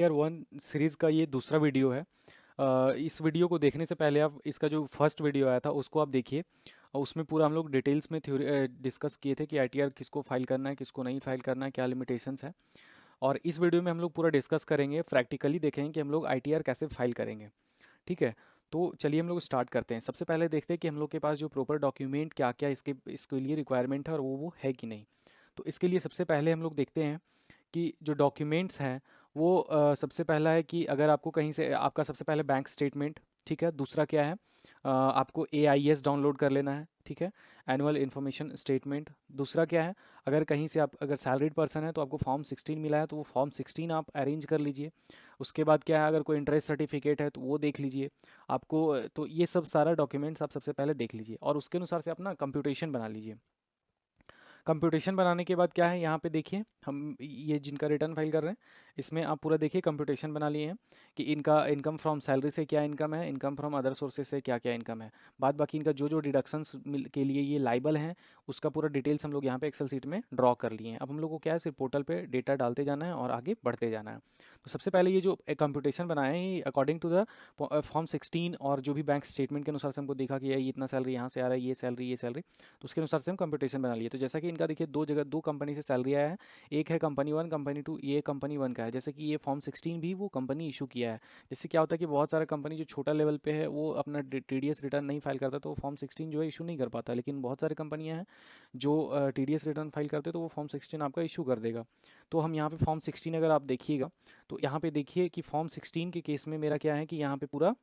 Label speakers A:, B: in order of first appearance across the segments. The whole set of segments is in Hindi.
A: ईयर वन सीरीज़ का ये दूसरा वीडियो है। इस वीडियो को देखने से पहले आप इसका जो फर्स्ट वीडियो आया था उसको आप देखिए, और उसमें पूरा हम लोग डिटेल्स में थ्योरी डिस्कस किए थे कि आईटीआर किसको फाइल करना है, किसको नहीं फाइल करना है, क्या लिमिटेशंस है। और इस वीडियो में हम लोग पूरा डिस्कस करेंगे, प्रैक्टिकली देखेंगे कि हम लोग आईटीआर कैसे फाइल करेंगे। ठीक है, तो चलिए हम लोग स्टार्ट करते हैं। सबसे पहले देखते हैं कि हम लोग के पास जो प्रॉपर डॉक्यूमेंट क्या क्या इसके लिए रिक्वायरमेंट है और वो है कि नहीं। तो इसके लिए सबसे पहले हम लोग देखते हैं कि जो डॉक्यूमेंट्स हैं वो सबसे पहला है कि अगर आपको कहीं से आपका सबसे पहले बैंक स्टेटमेंट, ठीक है। दूसरा क्या है, आपको एआईएस डाउनलोड कर लेना है, ठीक है, एनुअल इन्फॉर्मेशन स्टेटमेंट। दूसरा क्या है, अगर कहीं से आप अगर सैलरीड पर्सन है तो आपको फॉर्म 16 मिला है, तो वो फॉर्म 16 आप अरेंज कर लीजिए। उसके बाद क्या है, अगर कोई इंटरेस्ट सर्टिफिकेट है तो वो देख लीजिए आपको। तो ये सब सारा डॉक्यूमेंट्स आप सबसे पहले देख लीजिए और उसके अनुसार से अपना कंप्यूटेशन बना लीजिए। कंप्यूटेशन बनाने के बाद क्या है, यहाँ पे देखिए हम ये जिनका रिटर्न फाइल कर रहे हैं इसमें आप पूरा देखिए कंप्यूटेशन बना लिए हैं कि इनका इनकम फ्रॉम सैलरी से क्या इनकम है, इनकम फ्रॉम अदर सोर्सेज से क्या क्या इनकम है। बाद बाकी इनका जो जो डिडक्शंस के लिए ये लाइबल हैं उसका पूरा डिटेल्स हम लोग यहाँ पे एक्सेल सीट में ड्रॉ कर लिए हैं। अब हम लोग को क्या है, सिर्फ पोर्टल पे डेटा डालते जाना है और आगे बढ़ते जाना है। तो सबसे पहले ये जो कंप्यूटेशन बनाए हैं ये अकॉर्डिंग टू द फॉर्म 16 और जो भी बैंक स्टेटमेंट के अनुसार से हमको देखा कि ये इतना सैलरी यहाँ से आ रहा है, ये सैलरी, तो उसके अनुसार से हम कंप्यूटेशन बना लिए। तो जैसा कि इनका देखिए दो जगह दो कंपनी से सैलरी आया है, एक है कंपनी वन, कंपनी टू, ये कंपनी वन का है। जैसे कि ये फॉर्म 16 भी वो कंपनी इशू किया है। जिससे क्या होता है कि बहुत सारा कंपनी जो छोटा लेवल पे है वो अपना टीडीएस रिटर्न नहीं फाइल करता, तो वो फॉर्म 16 जो है इशू नहीं कर पाता। लेकिन बहुत सारी कंपनियां हैं जो टीडीएस रिटर्न फाइल करते हैं तो वो फॉर्म 16 आपका इशू कर देगा। तो हम यहाँ पे फॉर्म 16 अगर आप देखिएगा तो यहाँ पे देखिए कि फॉर्म 16 के केस में मेरा क्या है कि यहाँ पे पूरा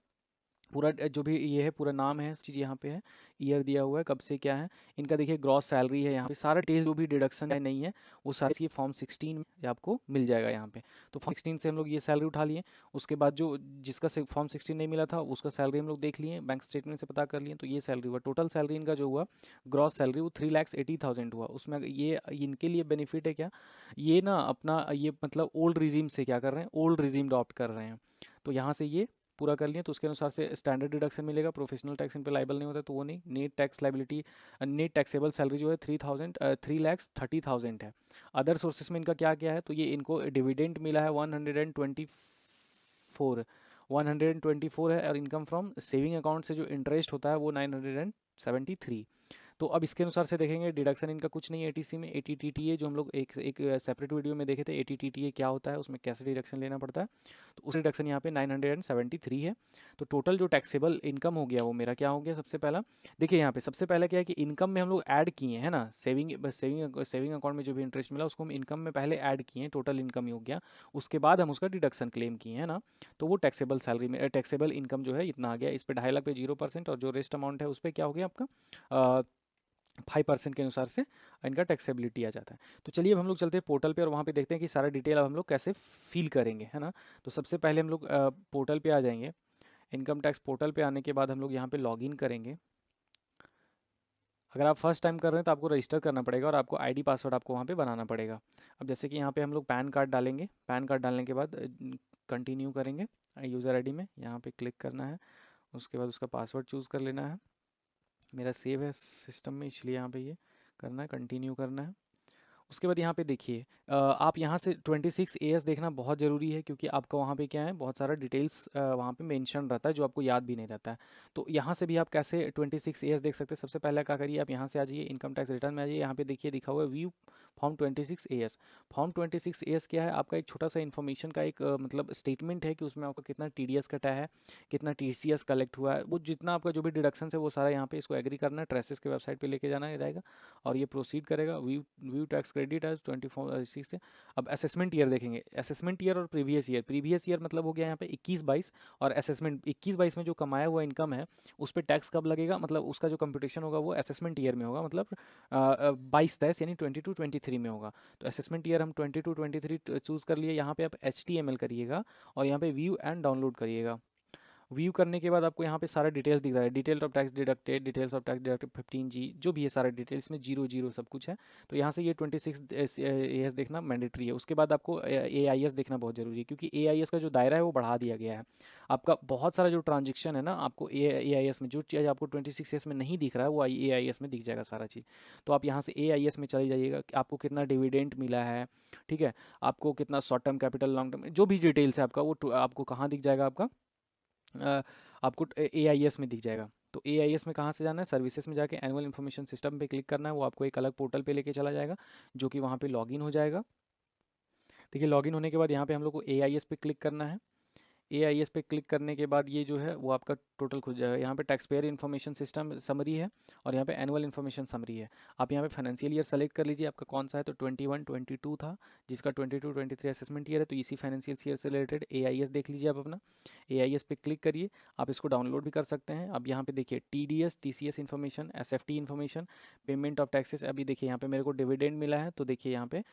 A: पूरा जो भी ये है पूरा नाम है, चीज़ यहाँ पे है, ईयर दिया हुआ है, कब से क्या है, इनका देखिए ग्रॉस सैलरी है, यहाँ पे सारा डिटेल जो भी डिडक्शन है नहीं है वो सारी ये फॉर्म 16 में आपको मिल जाएगा यहाँ पे। तो फॉर्म 16 से हम लोग ये सैलरी उठा लिए। उसके बाद जो जिसका फॉर्म 16 नहीं मिला था उसका सैलरी हम लोग देख लिए, बैंक स्टेटमेंट से पता कर लिए, तो ये सैलरी हुआ। टोटल सैलरी इनका जो हुआ ग्रॉस सैलरी वो 3,80,000 हुआ। उसमें ये इनके लिए बेनिफिट है क्या, ये ना अपना ये मतलब ओल्ड रिजीम से क्या कर रहे हैं, ओल्ड रिजीम अडॉप्ट कर रहे हैं। तो यहाँ से ये पूरा कर लिए तो उसके अनुसार से स्टैंडर्ड डिडक्शन मिलेगा। प्रोफेशनल टैक्स इन पे लाइबल नहीं होता तो वो नहीं। Net tax liability, net taxable salary जो है 3,30,है। अदर सोर्सेस में इनका क्या क्या है, तो ये इनको डिविडेंड मिला है 124 है, और इनकम फ्रॉम सेविंग अकाउंट से जो इंटरेस्ट होता है वो 973। तो अब इसके अनुसार से देखेंगे डिडक्शन इनका कुछ नहीं है एटीसी में। एटीटीटीए जो हम लोग एक एक सेपरेट वीडियो में देखे थे, एटीटीटीए क्या होता है, उसमें कैसे डिडक्शन लेना पड़ता है, तो उस डिडक्शन यहाँ पे 973 है। तो टोटल जो टैक्सेबल इनकम हो गया वो मेरा क्या हो गया, सबसे पहला देखिए यहाँ पे सबसे पहले क्या है कि इनकम में हम लोग ऐड किए हैं ना, सेविंग अकाउंट में जो भी इंटरेस्ट मिला उसको हम इनकम में पहले ऐड किए हैं, टोटल इनकम ही हो गया। उसके बाद हम उसका डिडक्शन क्लेम किए हैं ना, तो वो टैक्सेबल सैलरी में टैक्सेबल इनकम जो है इतना आ गया। इस पे 2.5 लाख पे 0%, और जो रेस्ट अमाउंट है उस पर क्या हो गया आपका 5% के अनुसार से इनका टैक्सेबिलिटी आ जाता है। तो चलिए अब हम लोग चलते हैं पोर्टल पे और वहाँ पे देखते हैं कि सारा डिटेल अब हम लोग कैसे फिल करेंगे, है ना। तो सबसे पहले हम लोग पोर्टल पे आ जाएंगे। इनकम टैक्स पोर्टल पे आने के बाद हम लोग यहाँ पे लॉगिन करेंगे। अगर आप फर्स्ट टाइम कर रहे हैं तो आपको रजिस्टर करना पड़ेगा और आपको आईडी पासवर्ड आपको वहाँ पे बनाना पड़ेगा। अब जैसे कि यहाँ पे हम लोग पैन कार्ड डालेंगे, पैन कार्ड डालने के बाद कंटिन्यू करेंगे। यूज़र आईडी में यहाँ पे क्लिक करना है, उसके बाद उसका पासवर्ड चूज़ कर लेना है। मेरा सेव है सिस्टम में इसलिए यहाँ पे ये करना है, कंटिन्यू करना है। उसके बाद यहाँ पे देखिए आप यहाँ से 26 AS देखना बहुत ज़रूरी है, क्योंकि आपका वहाँ पे क्या है बहुत सारा डिटेल्स वहाँ पे मेंशन रहता है जो आपको याद भी नहीं रहता है। तो यहाँ से भी आप कैसे 26 AS देख सकते हैं, सबसे पहले क्या करिए, आप यहाँ से आ जाइए इनकम टैक्स रिटर्न में आ जाइए। यहाँ पे देखिए लिखा हुआ है view form 26 AS। Form 26 AS क्या है, आपका एक छोटा सा इन्फॉर्मेशन का एक मतलब स्टेटमेंट है कि उसमें आपका कितना TDS कटा है, कितना TCS कलेक्ट हुआ है, वो जितना आपका जो भी डिडक्शन है वो सारा यहाँ पे इसको एग्री करना है, ट्रेसेस के वेबसाइट पे लेके जाना रहेगा और ये प्रोसीड करेगा। व्यू टैक्स क्रेडिट है 24 से। अब असेसमेंट ईयर देखेंगे, असेसमेंट ईयर और प्रीवियस ईयर मतलब हो गया यहाँ पे 21-22, और असेसमेंट 21-22 में जो कमाया हुआ इनकम है उस पर टैक्स कब लगेगा, मतलब उसका जो कंप्यूटेशन होगा वो असेसमेंट ईयर में होगा, मतलब 22-23 यानी 22-23 में होगा। तो असेसमेंट ईयर हम 22-23 चूज़ कर लिए। यहाँ पे आप HTML करिएगा और यहाँ पे व्यू एंड डाउनलोड करिएगा। व्यू करने के बाद आपको यहाँ पे सारा डिटेल्स दिख रहा है, detail of tax deducted, details of tax deducted 15G, जो भी है सारा डिटेल्स में 00 सब कुछ है। तो यहाँ से ये 26 AS देखना मैंडेटरी है। उसके बाद आपको AIS देखना बहुत ज़रूरी है, क्योंकि AIS का जो दायरा है वो बढ़ा दिया गया है। आपका बहुत सारा जो ट्रांजेक्शन है ना, आपको AIS में जो चीज़ आपको 26 AS में नहीं दिख रहा है वो AIS में दिख जाएगा सारा चीज़। तो आप यहाँ से AIS में चले जाइएगा कि आपको कितना डिविडेंड मिला है, ठीक है, आपको कितना short term capital, long term, जो भी डिटेल्स है आपका वो आपको कहाँ दिख जाएगा, आपका आपको AIS में दिख जाएगा। तो AIS में कहाँ से जाना है, सर्विसेज में जाके एनुअल इन्फॉर्मेशन सिस्टम पे क्लिक करना है, वो आपको एक अलग पोर्टल पे लेके चला जाएगा, जो कि वहाँ पे लॉगिन हो जाएगा। देखिए लॉगिन होने के बाद यहाँ पे हम लोग को AIS पे क्लिक करना है। AIS पे क्लिक करने के बाद ये जो है वो आपका टोटल खुल जाएगा। यहाँ पे tax payer information system summary है और यहाँ पे एनुअल इन्फॉर्मेशन समरी है। आप यहाँ पे फाइनेंशियल ईयर सेलेक्ट कर लीजिए, आपका कौन सा है, तो 21-22 था, जिसका 22-23 असेसमेंट ईयर है, तो इसी फाइनेंशियल ईयर से रिलेटेड AIS देख लीजिए आप अपना। AIS पे क्लिक करिए, आप इसको डाउनलोड भी कर सकते हैं। अब यहाँ पे देखिए TDS TCS information, SFT information, payment of taxes. अभी देखिए यहाँ पे मेरे को डिविडेंड मिला है, तो देखिए यहाँ पे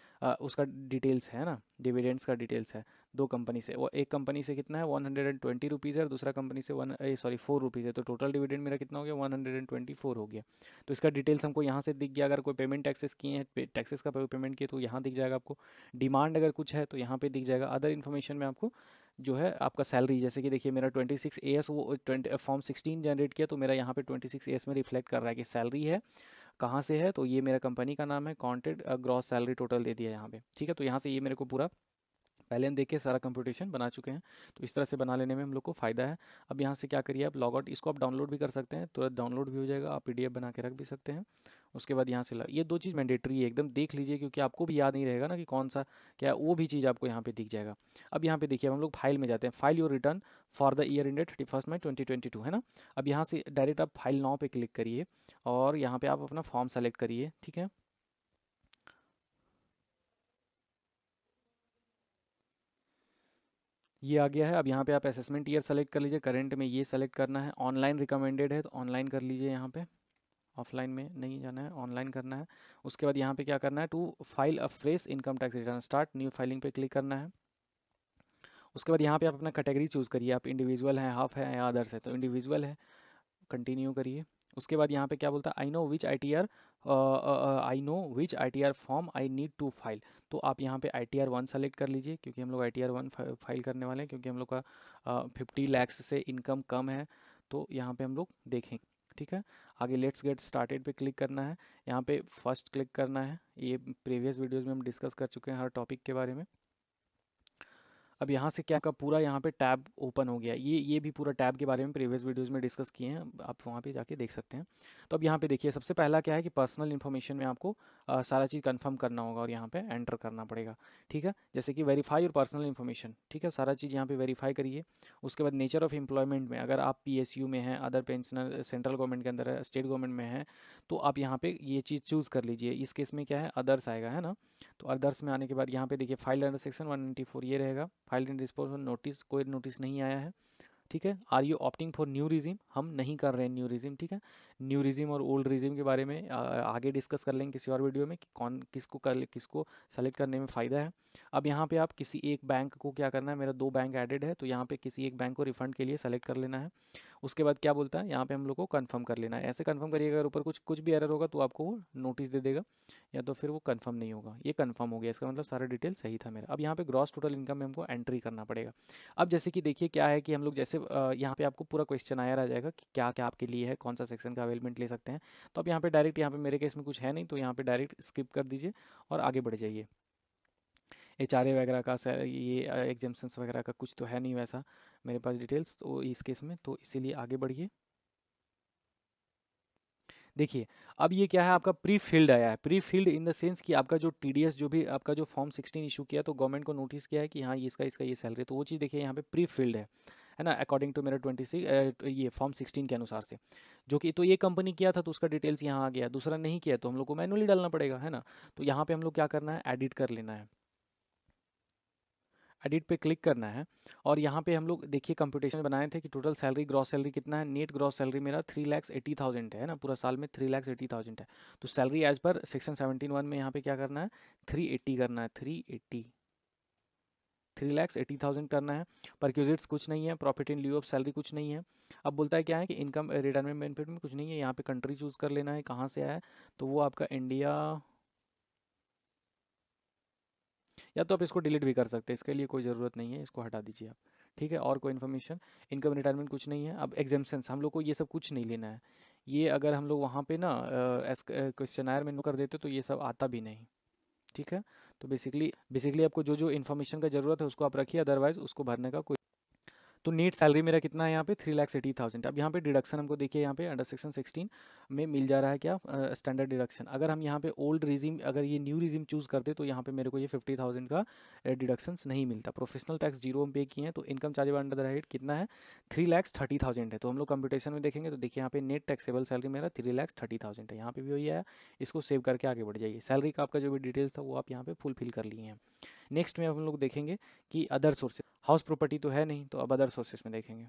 A: उसका डिटेल्स है ना, डिविडेंड्स का डिटेल्स है। दो कंपनी से, वो एक कंपनी से कितना है 120 रुपीज़ है और दूसरा कंपनी से 4 रुपीज़ है, तो टोटल डिविडेंड मेरा कितना हो गया 124 हो गया। तो इसका डिटेल्स हमको यहाँ से दिख गया। अगर कोई पेमेंट टैक्सेस किए हैं, टैक्सेस का पेमेंट किए, तो यहाँ दिख जाएगा आपको। डिमांड अगर कुछ है तो यहाँ पे दिख जाएगा। अदर इन्फॉर्मेशन में आपको जो है आपका सैलरी, जैसे कि देखिए मेरा 26 AS वो फॉर्म 16 जनरेट किया, तो मेरा यहाँ पे 26 AS में रिफ्लेक्ट कर रहा है कि सैलरी है, कहाँ से है, तो ये मेरा कंपनी का नाम है, कॉन्टेड ग्रॉस सैलरी टोटल दे दिया यहाँ पे, ठीक है। तो यहाँ से ये मेरे को पूरा पहले हम देखिए सारा कंप्यूटेशन बना चुके हैं, तो इस तरह से बना लेने में हम लोग को फ़ायदा है। अब यहाँ से क्या करिए, आप लॉग आउट, इसको आप डाउनलोड भी कर सकते हैं, तुरंत डाउनलोड भी हो जाएगा, आप PDF बना के रख भी सकते हैं। उसके बाद यहाँ से ये दो चीज़ मैंडेटरी है, एकदम देख लीजिए, क्योंकि आपको भी याद नहीं रहेगा ना कि कौन सा क्या है, वो भी चीज़ आपको यहाँ पे दिख जाएगा। अब यहाँ पे देखिए हम लोग फाइल में जाते हैं, file your return for the year ended 31 मई 2022 है ना। अब यहाँ से डायरेक्ट आप फाइल नाउ पे क्लिक करिए और यहाँ पे आप अपना फॉर्म सेलेक्ट करिए, ठीक है। ये आ गया है। अब यहाँ पे आप असेसमेंट ईयर सेलेक्ट कर लीजिए, करंट में ये सेलेक्ट करना है, ऑनलाइन रिकमेंडेड है तो ऑनलाइन कर लीजिए यहाँ पे, ऑफलाइन में नहीं जाना है, ऑनलाइन करना है। उसके बाद यहाँ पे क्या करना है, to file a fresh income tax return, start new filing पे क्लिक करना है। उसके बाद यहाँ पे आप अपना कैटेगरी चूज़ करिए, आप इंडिविजुअल हैं, हाफ है या अदर्स है, तो इंडिविजुअल है, कंटिन्यू करिए। उसके बाद यहाँ पे क्या बोलता है, I know which ITR form I need to file, तो आप यहाँ पे ITR 1 सेलेक्ट कर लीजिए, क्योंकि हम लोग ITR 1 फाइल करने वाले हैं, क्योंकि हम लोग का 50 लैक्स से इनकम कम है, तो यहाँ पे हम लोग देखें, ठीक है। आगे लेट्स गेट स्टार्टेड पे क्लिक करना है, यहाँ पे फर्स्ट क्लिक करना है। ये प्रीवियस वीडियोज़ में हम डिस्कस कर चुके हैं हर टॉपिक के बारे में। अब यहाँ से क्या का पूरा यहाँ पे टैब ओपन हो गया, ये भी पूरा टैब के बारे में प्रीवियस वीडियोस में डिस्कस किए हैं, आप वहाँ पे जाके देख सकते हैं। तो अब यहाँ पे देखिए सबसे पहला क्या है कि पर्सनल इन्फॉर्मेशन में आपको सारा चीज़ कंफर्म करना होगा और यहाँ पे एंटर करना पड़ेगा, ठीक है। जैसे कि वेरीफाई और पर्सनल इन्फॉर्मेशन, ठीक है, सारा चीज़ यहाँ पे वेरीफाई करिए। उसके बाद नेचर ऑफ एम्प्लॉयमेंट में अगर आप PSU में हैं, अदर पेंशनर सेंट्रल गवर्नमेंट के अंदर है, स्टेट गवर्नमेंट में है, तो आप यहाँ पे ये चीज़ चूज़ कर लीजिए। इस केस में क्या है, अदर्स आएगा, है ना। तो अदर्स में आने के बाद यहाँ पे देखिए फाइल अंडर सेक्शन 194 ये रहेगा, फाइल इन रिस्पॉन्स नोटिस, कोई नोटिस नहीं आया है, ठीक है। Are you opting for new regime, हम नहीं कर रहे हैं न्यू रिजिम, ठीक है। न्यू रिजिम और ओल्ड रिजिम के बारे में आगे डिस्कस कर लेंगे किसी और वीडियो में कि कौन किसको सेलेक्ट करने में फ़ायदा है। अब यहाँ पे आप किसी एक बैंक को क्या करना है, मेरा 2 बैंक एडेड है, तो यहाँ पे किसी एक बैंक को रिफंड के लिए सेलेक्ट कर लेना है। उसके बाद क्या बोलता है, यहाँ पे हम लोग को कंफर्म कर लेना है, ऐसे कंफर्म करिएगा, अगर ऊपर कुछ कुछ भी एरर होगा तो आपको वो नोटिस दे देगा, या तो फिर वो कंफर्म नहीं होगा। ये कंफर्म हो गया, इसका मतलब सारा डिटेल सही था मेरा। अब यहाँ पे ग्रॉस टोटल इनकम में हमको एंट्री करना पड़ेगा। अब जैसे कि देखिए क्या है कि हम लोग जैसे यहाँ पे आपको पूरा क्वेश्चन आया रह जाएगा कि क्या क्या आपके लिए है, कौन सा सेक्शन का अवेलमेंट ले सकते हैं। तो अब यहाँ पे डायरेक्ट, यहाँ पे मेरे केस में कुछ है नहीं, तो यहाँ पे डायरेक्ट स्किप कर दीजिए और आगे बढ़ जाइए। HRA वगैरह का ये एग्जाम्शंस वगैरह का कुछ तो है नहीं वैसा मेरे पास डिटेल्स, तो इस केस में तो इसीलिए आगे बढ़िए। देखिए अब ये क्या है, आपका प्री फिल्ड आया है, pre filled in the sense कि आपका जो TDS जो भी आपका जो फॉर्म 16 इशू किया, तो गवर्नमेंट को नोटिस किया है कि हाँ ये इसका इसका ये सैलरी, तो वो चीज़ देखिए यहाँ पे प्री फिल्ड है ना, अकॉर्डिंग टू मेरा 26 ये फॉर्म 16 के अनुसार से, जो कि तो ये कंपनी किया था तो उसका डिटेल्स यहाँ आ गया, दूसरा नहीं किया तो हम लोग को मैनुअली डालना पड़ेगा, है ना। तो यहाँ पे हम लोग क्या करना है, एडिट कर लेना है, एडिट पे क्लिक करना है। और यहाँ पे हम लोग देखिए कंप्यूटेशन बनाए थे कि टोटल सैलरी ग्रॉस सैलरी कितना है, नेट ग्रॉस सैलरी मेरा 3,80,000 है ना, पूरा साल में 3,80,000 है। तो सैलरी एज पर सेक्शन 17(1) में यहाँ पे क्या करना है, 380 करना है, 380, 3,80,000 करना है। परक्यूजिट्स कुछ नहीं है, profit in lieu of salary कुछ नहीं है। अब बोलता है क्या है कि इनकम रिटायरमेंट बेनिफिट में कुछ नहीं है, यहाँ पे कंट्री चूज़ कर लेना है कहाँ से आया है, तो वो आपका इंडिया, या तो आप इसको डिलीट भी कर सकते हैं, इसके लिए कोई ज़रूरत नहीं है, इसको हटा दीजिए आप। ठीक है, और कोई इन्फॉर्मेशन, इनकम रिटायरमेंट कुछ नहीं है। अब एग्जाम्पन्स हम लोग को ये सब कुछ नहीं लेना है, ये अगर हम लोग वहाँ पे ना क्वेश्चनायर में नो कर देते तो ये सब आता भी नहीं। ठीक है, तो बेसिकली आपको जो जो इन्फॉर्मेशन का ज़रूरत है उसको आप रखिए, अदरवाइज उसको भरने का कोई। तो नीट सैलरी मेरा कितना है यहाँ पे 3,80,000। अब यहाँ पे डिडक्शन हमको देखिए, यहाँ पे अंडर सेक्शन 16 में मिल जा रहा है क्या, स्टैंडर्ड डिडक्शन। अगर हम यहाँ पे ओल्ड रिजीम, अगर ये न्यू रिजीम चूज़ करते तो यहाँ पे मेरे को ये 50,000 का डिडक्शंस नहीं मिलता। प्रोफेशनल टैक्स जीरो हम पे किए हैं, तो income chargeable under the head कितना है 3,30,000 है। तो हम लोग कंप्यूटेशन में देखेंगे तो देखिए यहाँ पे नेट टैक्सेबल सैलरी मेरा 3,30,000 है, यहाँ पे भी वही है। इसको सेव करके आगे बढ़ जाइए, सैलरी का आपका जो भी डिटेल्स था वो आप यहाँ पे फुलफिल कर लिए हैं। नेक्स्ट में हम लोग देखेंगे कि अदर सोर्सेज, हाउस प्रॉपर्टी तो है नहीं, तो अब अदर सोर्सेज में देखेंगे।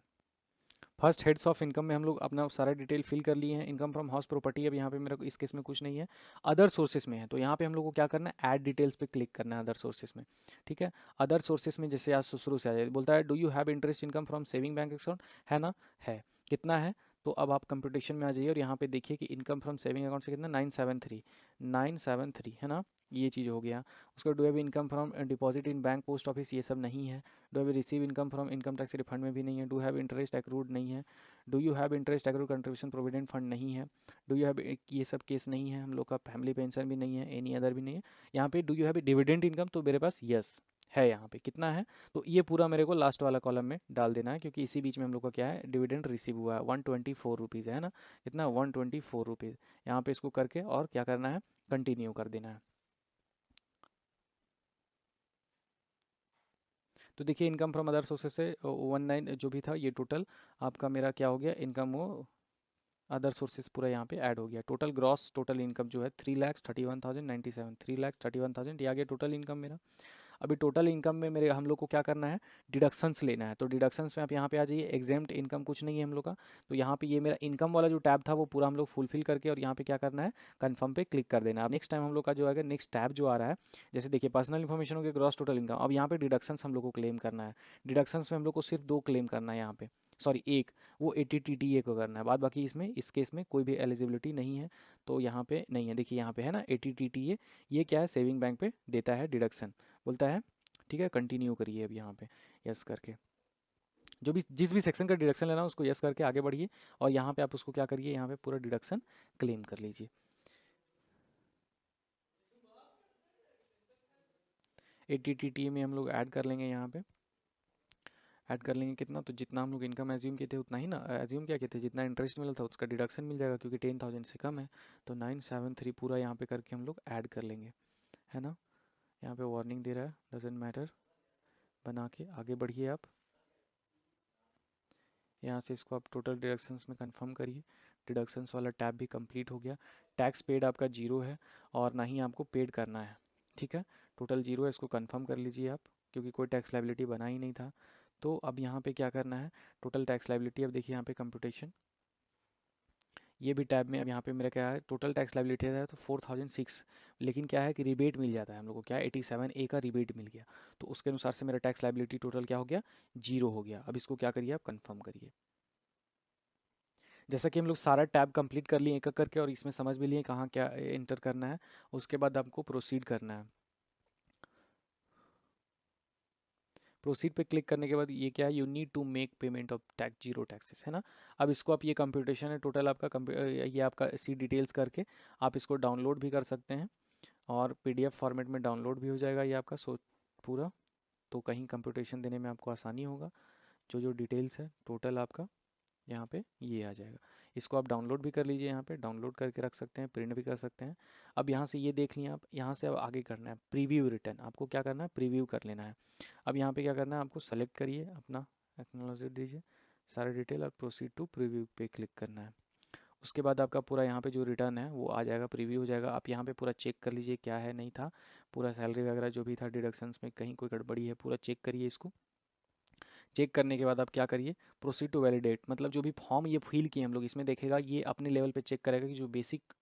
A: फर्स्ट हेड्स ऑफ इनकम में हम लोग अपना सारा डिटेल फिल कर लिए हैं। इनकम फ्रॉम हाउस प्रॉपर्टी अब यहाँ पे मेरा इस केस में कुछ नहीं है, अदर सोर्सेज में है। तो यहाँ पे हम लोग को क्या करना है, ऐड डिटेल्स पे क्लिक करना है अदर सोर्सेज में। ठीक है, अदर सोर्सेज में जैसे आज शुरू से आ जाए, बोलता है do you have interest income from saving bank account, है ना, है। कितना है, तो अब आप कंप्यूटेशन में आ जाइए और यहाँ पे देखिए कि इनकम फ्रॉम सेविंग अकाउंट से कितना 973 है ना, ये चीज़ हो गया। उसका do have income from deposit in bank post office, ये सब नहीं है। Do have receive income from income tax refund में भी नहीं है। डू हैव इंटरेस्ट एक्रूड नहीं है। Do you have interest accrued contribution provident fund नहीं है। डू यू हैव, ये सब केस नहीं है। हम लोग का फैमिली पेंशन भी नहीं है, एनी अदर भी नहीं है। यहाँ पे do you have dividend income, तो मेरे पास यस है। यहाँ पे कितना है, तो ये पूरा मेरे को लास्ट वाला कॉलम में डाल देना है, क्योंकि इसी बीच में हम लोग का क्या है, डिविडेंड रिसीव हुआ है 124 रुपीज़ है ना, कितना 124 रुपीज़। यहाँ पे इसको करके और क्या करना है, कंटिन्यू कर देना है। तो देखिए इनकम फ्रॉम अदर सोर्सेज से 19 जो भी था, ये टोटल आपका मेरा क्या हो गया, इनकम वो अदर सोर्सेज पूरा यहाँ पे ऐड हो गया। टोटल ग्रॉस टोटल इनकम जो है 3,31,097, 3,31,000 ये आ गया टोटल इनकम मेरा। अभी टोटल इनकम में मेरे हम लोग को क्या करना है, डिडक्शंस लेना है। तो डिडक्शंस में आप यहाँ पे आ जाइए, एग्जेम्प्ट इनकम कुछ नहीं है हम लोग का। तो यहाँ पे ये मेरा इनकम वाला जो टैब था वो पूरा हम लोग फुलफिल करके और यहाँ पे क्या करना है, कन्फर्म पे क्लिक कर देना। अब नेक्स्ट टाइम हम लोग का जो है नेक्स्ट टैब जो आ रहा है, जैसे देखिए पर्सनल इन्फॉर्मेशन हो गया, ग्रॉस टोटल इनकम। अब यहाँ पे डिडक्शंस हम लोग को क्लेम करना है। डिडक्शंस में हम लोग को सिर्फ 2 क्लेम करना है यहाँ पे, सॉरी एक, वो 80 TTA को करना है। बाद बाकी इसमें इस केस में कोई भी एलिजिबिलिटी नहीं है, तो यहाँ पे नहीं है। देखिए यहाँ पे है ना 80 TTA, ये क्या है, सेविंग बैंक पे देता है डिडक्शन, बोलता है। ठीक है, कंटिन्यू करिए अब यहाँ पे यस करके, जो भी जिस भी सेक्शन का डिडक्शन लेना है उसको यस करके आगे बढ़िए। और यहाँ पे आप उसको क्या करिए, यहाँ पे पूरा डिडक्शन क्लेम कर लीजिए। 80 TTA में हम लोग ऐड कर लेंगे, यहाँ पे ऐड कर लेंगे कितना, तो जितना हम लोग इनकम एज्यूम किए थे उतना ही ना, एज्यूम क्या किए थे, जितना इंटरेस्ट मिला था उसका डिडक्शन मिल जाएगा, क्योंकि 10,000 से कम है। तो 973 पूरा यहाँ पे करके हम लोग ऐड कर लेंगे, है ना। यहाँ पे वार्निंग दे रहा है, डजेंट मैटर, बना के आगे बढ़िए आप। यहाँ से इसको आप टोटल डिडक्शंस में कंफर्म करिए। डिडक्शंस वाला टैब भी कंप्लीट हो गया। टैक्स पेड आपका जीरो है और ना ही आपको पेड करना है। ठीक है, टोटल जीरो है, इसको कंफर्म कर लीजिए आप, क्योंकि कोई टैक्स लाइबिलिटी बना ही नहीं था। तो अब यहाँ पे क्या करना है, टोटल टैक्स लाइबिलिटी, अब देखिए यहाँ पे कंप्यूटेशन, ये भी टैब में अब यहाँ पे मेरा क्या है, टोटल टैक्स लाइबिलिटी है तो 4,006, लेकिन क्या है कि रिबेट मिल जाता है हम लोग को, क्या है 87A का रिबेट मिल गया। तो उसके अनुसार से मेरा टैक्स लाइबिलिटी टोटल क्या हो गया, जीरो हो गया। अब इसको क्या करिए, आप कंफर्म करिए। जैसा कि हम लोग सारा टैब कंप्लीट कर लिए एक एक करके, और इसमें समझ भी लिए कहाँ क्या एंटर करना है, उसके बाद आपको प्रोसीड करना है। प्रोसीड पे क्लिक करने के बाद ये क्या है, you need to make payment of tax zero taxes, है ना। अब इसको आप, ये कंप्यूटेशन है टोटल आपका, ये आपका सी डिटेल्स करके आप इसको डाउनलोड भी कर सकते हैं, और पीडीएफ फॉर्मेट में डाउनलोड भी हो जाएगा ये आपका पूरा। तो कहीं कंप्यूटेशन देने में आपको आसानी होगा। जो जो डिटेल्स है टोटल आपका यहाँ पे ये आ जाएगा। इसको आप डाउनलोड भी कर लीजिए, यहाँ पे डाउनलोड करके रख सकते हैं, प्रिंट भी कर सकते हैं। अब यहाँ से ये देख लिया आप, यहाँ से अब आगे करना है प्रीव्यू रिटर्न, आपको क्या करना है, प्रीव्यू कर लेना है। अब यहाँ पे क्या करना है, आपको सेलेक्ट करिए अपना, एक्नॉलेज दीजिए सारे डिटेल, और प्रोसीड टू प्रीव्यू पे क्लिक करना है। उसके बाद आपका पूरा यहाँ पे जो रिटर्न है वो आ जाएगा, प्रीव्यू हो जाएगा। आप यहाँ पे पूरा चेक कर लीजिए क्या है नहीं था, पूरा सैलरी वगैरह जो भी था डिडक्शंस में कहीं कोई गड़बड़ी है, पूरा चेक करिए इसको। चेक करने के बाद आप क्या करिए, प्रोसीड टू वैलिडेट, मतलब जो भी फॉर्म ये फिल किए हम लोग, इसमें देखेगा ये अपने लेवल पे चेक करेगा कि जो बेसिक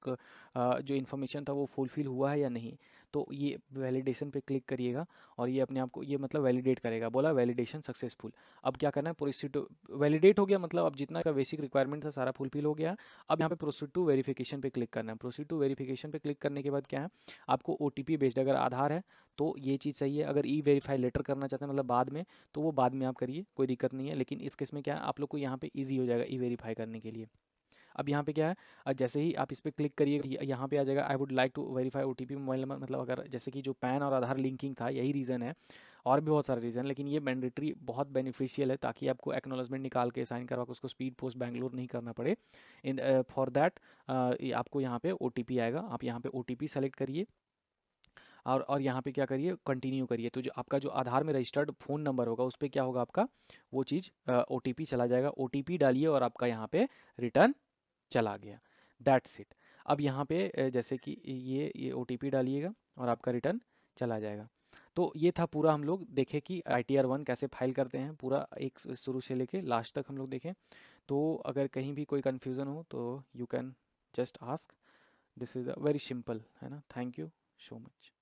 A: जो इन्फॉर्मेशन था वो फुलफिल हुआ है या नहीं। तो ये वैलिडेशन पे क्लिक करिएगा और ये अपने आप को ये मतलब वैलिडेट करेगा, बोला वैलिडेशन सक्सेसफुल। अब क्या करना है, प्रोसीड टू वैलिडेट हो गया, मतलब अब जितना का बेसिक रिक्वायरमेंट था सारा फुलफिल हो गया। अब यहाँ पे प्रोसीड टू वेरिफिकेशन पे क्लिक करना है। प्रोसीड टू वेरिफिकेशन पे क्लिक करने के बाद क्या है, आपको ओटीपी बेस्ड, अगर आधार है तो ये चीज़ सही है, अगर ई वेरीफाई लेटर करना चाहते हैं मतलब बाद में, तो वो बाद में आप करिए, कोई दिक्कत नहीं है। लेकिन इस केस में क्या है, आप लोग को यहाँ पे ईजी हो जाएगा ई वेरीफाई करने के लिए। अब यहाँ पे क्या है, जैसे ही आप इस पर क्लिक करिए यहाँ पे आ जाएगा I would like to verify OTP mobile number, मतलब अगर जैसे कि जो पैन और आधार लिंकिंग था यही रीज़न है, और भी बहुत सारे रीज़न, लेकिन ये मैंडेटरी बहुत बेनिफिशियल है ताकि आपको एक्नॉलेजमेंट निकाल के साइन करवा के उसको स्पीड पोस्ट बैंगलोर नहीं करना पड़े। इन फॉर दैट आपको यहाँ पे ओटीपी आएगा, आप यहाँ पे ओटीपी सेलेक्ट करिए और यहाँ पे क्या करिए, कंटिन्यू करिए। तो जो आपका जो आधार में रजिस्टर्ड फ़ोन नंबर होगा उस पर क्या होगा, आपका वो चीज़ ओटीपी चला जाएगा। ओटीपी डालिए और आपका यहाँ पे रिटर्न चला गया, दैट्स इट। अब यहाँ पे जैसे कि ये ओटीपी डालिएगा और आपका रिटर्न चला जाएगा। तो ये था पूरा, हम लोग देखें कि ITR-1 कैसे फाइल करते हैं, पूरा एक शुरू से लेके लास्ट तक हम लोग देखें। तो अगर कहीं भी कोई कन्फ्यूज़न हो तो you can just ask, this is very simple, है ना। Thank you so much.